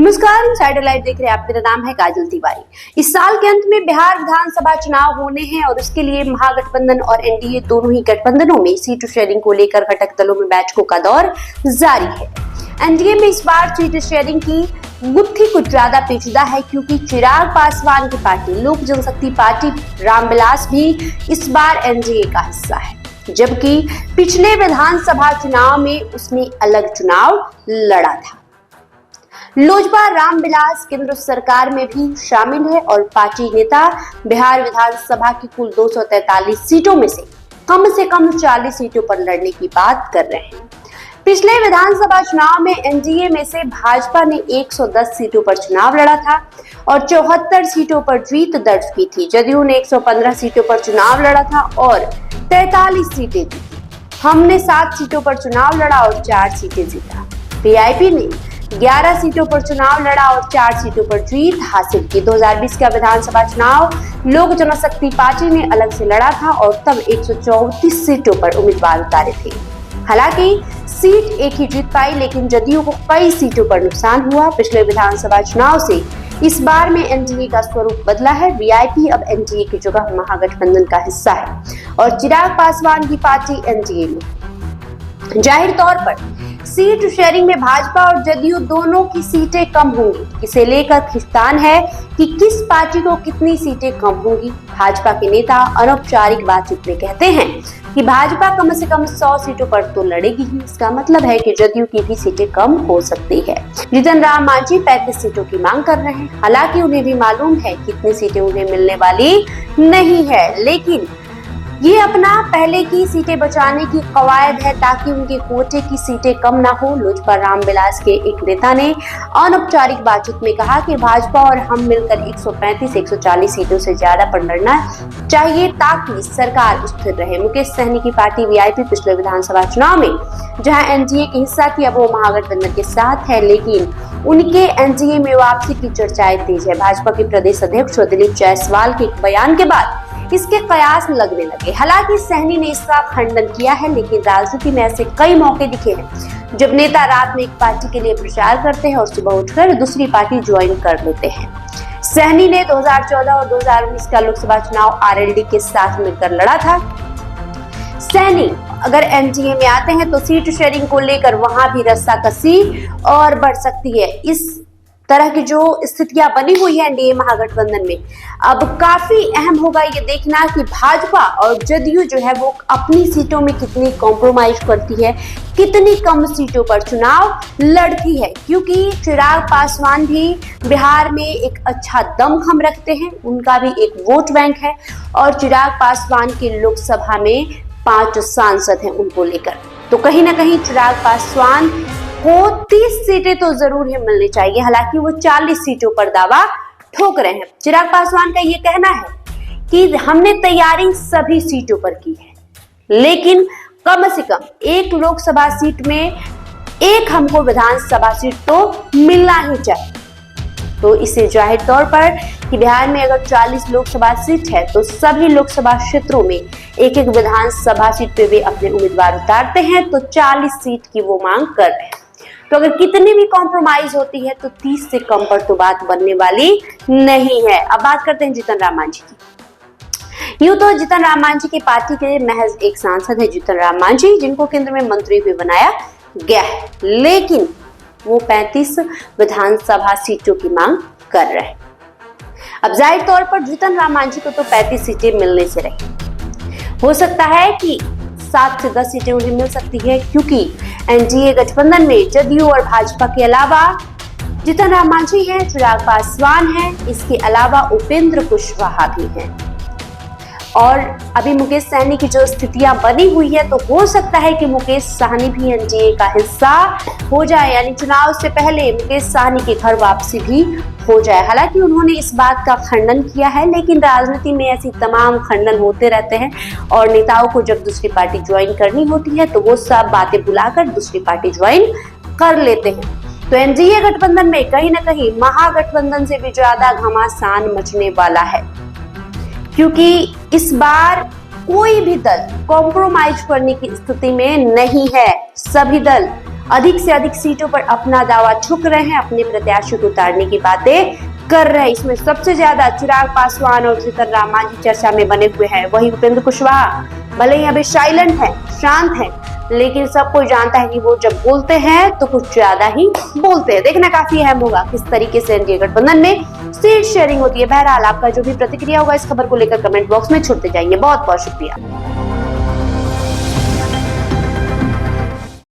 नमस्कार, insider live देख रहे हैं आप। मेरा नाम है काजल तिवारी। इस साल के अंत में बिहार विधानसभा चुनाव होने हैं और उसके लिए महागठबंधन और एनडीए दोनों ही गठबंधनों में सीट शेयरिंग को लेकर घटक दलों में बैठकों का दौर जारी है। एनडीए में इस बार सीट शेयरिंग की गुत्थी कुछ ज्यादा पेचीदा है, क्योंकि चिराग पासवान की पार्टी लोक जनशक्ति पार्टी रामविलास भी इस बार एनडीए का हिस्सा है, जबकि पिछले विधानसभा चुनाव में उसने अलग चुनाव लड़ा था। लोजपा रामविलास केंद्र सरकार में भी शामिल है और पार्टी नेता बिहार विधानसभा की कुल 243 सीटों में से कम 40 सीटों पर लड़ने की बात कर रहे हैं। पिछले विधानसभा चुनाव में एनडीए में से भाजपा ने 110 सीटों पर चुनाव लड़ा था और 74 सीटों पर जीत दर्ज की थी। जदयू ने 115 सीटों पर चुनाव लड़ा था और 43 सीटें जीती। हमने 7 सीटों पर चुनाव लड़ा और 4 सीटें जीता। वीआईपी ने 11 सीटों पर चुनाव लड़ा और 4 सीटों पर जीत हासिल की। 2020 का विधानसभा चुनाव लोक जनशक्ति पार्टी ने अलग से लड़ा था और तब 134 सीटों पर उम्मीदवार उतारे थे। हालांकि सीट एक ही जीत पाई, लेकिन जदयू को कई सीटों पर नुकसान हुआ। पिछले विधानसभा चुनाव से इस बार में एनडीए का स्वरूप बदला है। वीआईपी अब एनडीए की जगह महागठबंधन का हिस्सा है और चिराग पासवान की पार्टी एनडीए में। जाहिर तौर पर सीट शेयरिंग में भाजपा और जदयू दोनों की सीटें कम होंगी। इसे लेकर खींचतान है कि किस पार्टी को कितनी सीटें कम होंगी। भाजपा के नेता अनौपचारिक बातचीत में कहते हैं कि भाजपा कम से कम 100 सीटों पर तो लड़ेगी ही। इसका मतलब है कि जदयू की भी सीटें कम हो सकती है। जीतन राम मांझी 35 सीटों की मांग कर रहे हैं। हालांकि उन्हें भी मालूम है कितनी सीटें उन्हें मिलने वाली नहीं है, लेकिन ये अपना पहले की सीटें बचाने की कवायद है ताकि उनके कोटे की सीटें कम ना हो। लोजपा रामविलास के एक नेता ने अनौपचारिक बातचीत में कहा कि भाजपा और हम मिलकर 135-140 सीटों से ज्यादा पर लड़ना चाहिए ताकि सरकार स्थिर रहे। मुकेश सहनी की पार्टी वीआईपी पिछले विधानसभा चुनाव में जहां एनडीए के हिस्सा थी, अब वो महागठबंधन के साथ है, लेकिन उनके एनडीए में वापसी की चर्चाएं तेज है। भाजपा के प्रदेश अध्यक्ष दिलीप जायसवाल के बयान के बाद इसके कयास लगने लगे। हालांकि सहनी ने इसका खंडन किया है, लेकिन राजनीति में ऐसे कई मौके दिखे हैं जब नेता रात में एक पार्टी के लिए प्रचार करते हैं और सुबह उठकर दूसरी पार्टी ज्वाइन कर लेते हैं। सहनी ने 2014 और 2019 का लोकसभा चुनाव आरएलडी के साथ मिलकर लड़ा था। सहनी अगर एनडीए में आते हैं तो सीट शेयरिंग को लेकर वहां भी रस्साकसी और बढ़ सकती है। इस तरह की जो स्थितियां बनी हुई है एनडीए महागठबंधन में, अब काफी अहम होगा ये देखना कि भाजपा और जदयू जो है वो अपनी सीटों में कितनी कॉम्प्रोमाइज करती है, कितनी कम सीटों पर चुनाव लड़ती है। क्योंकि चिराग पासवान भी बिहार में एक अच्छा दमखम रखते हैं, उनका भी एक वोट बैंक है और चिराग पासवान के लोकसभा में 5 सांसद हैं उनको लेकर। तो कहीं ना कहीं चिराग पासवान को 30 सीटें तो जरूर ही मिलनी चाहिए। हालांकि वो 40 सीटों पर दावा ठोक रहे हैं। चिराग पासवान का ये कहना है कि हमने तैयारी सभी सीटों पर की है, लेकिन कम से कम एक लोकसभा सीट में एक हमको विधानसभा सीट तो मिलना ही चाहिए। तो इसे जाहिर तौर पर कि बिहार में अगर 40 लोकसभा सीट है तो सभी लोकसभा क्षेत्रों में एक एक विधानसभा सीट पे वे अपने उम्मीदवार उतारते हैं, तो 40 सीट की वो मांग कर रहे हैं। तो अगर कितनी भी कॉम्प्रोमाइज होती है तो 30 से कम पर तो बात बनने वाली नहीं है। अब बात करते हैं जीतन राम मांझी की। यूं तो जीतन राम मांझी की पार्टी के महज एक सांसद है जीतन राम मांझी, जिनको केंद्र में मंत्री भी बनाया गया है, लेकिन वो 35 विधानसभा सीटों की मांग कर रहे हैं। अब जाहिर तौर पर जीतन राम मांझी को तो 35 सीटें मिलने से रही। हो सकता है कि 7 से 10 सीटें उन्हें मिल सकती है, क्योंकि एनडीए गठबंधन में जदयू और भाजपा के अलावा जीतन राम मांझी हैं, चिराग पासवान हैं, इसके अलावा उपेंद्र कुशवाहा भी हैं और अभी मुकेश सहनी की जो स्थितियां बनी हुई है, तो हो सकता है कि मुकेश सहनी भी एनडीए का हिस्सा हो जाए, यानी चुनाव से पहले मुकेश सहनी की घर वापसी भी हो जाए। हालांकि उन्होंने इस बात का खंडन किया है, लेकिन राजनीति में ऐसी तमाम खंडन होते रहते हैं और नेताओं को जब दूसरी पार्टी ज्वाइन करनी होती है तो वो सब बातें भुलाकर दूसरी पार्टी ज्वाइन कर लेते हैं। तो एनडीए गठबंधन में कहीं ना कहीं महागठबंधन से भी ज्यादा घमासान मचने वाला है, क्योंकि इस बार कोई भी दल कॉम्प्रोमाइज करने की स्थिति में नहीं है। सभी दल अधिक से अधिक सीटों पर अपना दावा ठुक रहे हैं, अपने प्रत्याशी को उतारने की बातें कर रहे हैं। इसमें सबसे ज्यादा चिराग पासवान और जीतनराम मांझी चर्चा में बने हुए हैं। वहीं उपेंद्र कुशवाहा भले ही अभी साइलेंट है, शांत है, लेकिन सब कोई जानता है कि वो जब बोलते हैं तो कुछ ज्यादा ही बोलते हैं। देखना काफी अहम होगा किस तरीके से एनडीए गठबंधन में सीट शेयरिंग होती है। बहरहाल आपका जो भी प्रतिक्रिया होगा इस खबर को लेकर कमेंट बॉक्स में छोड़ते जाइए। बहुत बहुत शुक्रिया।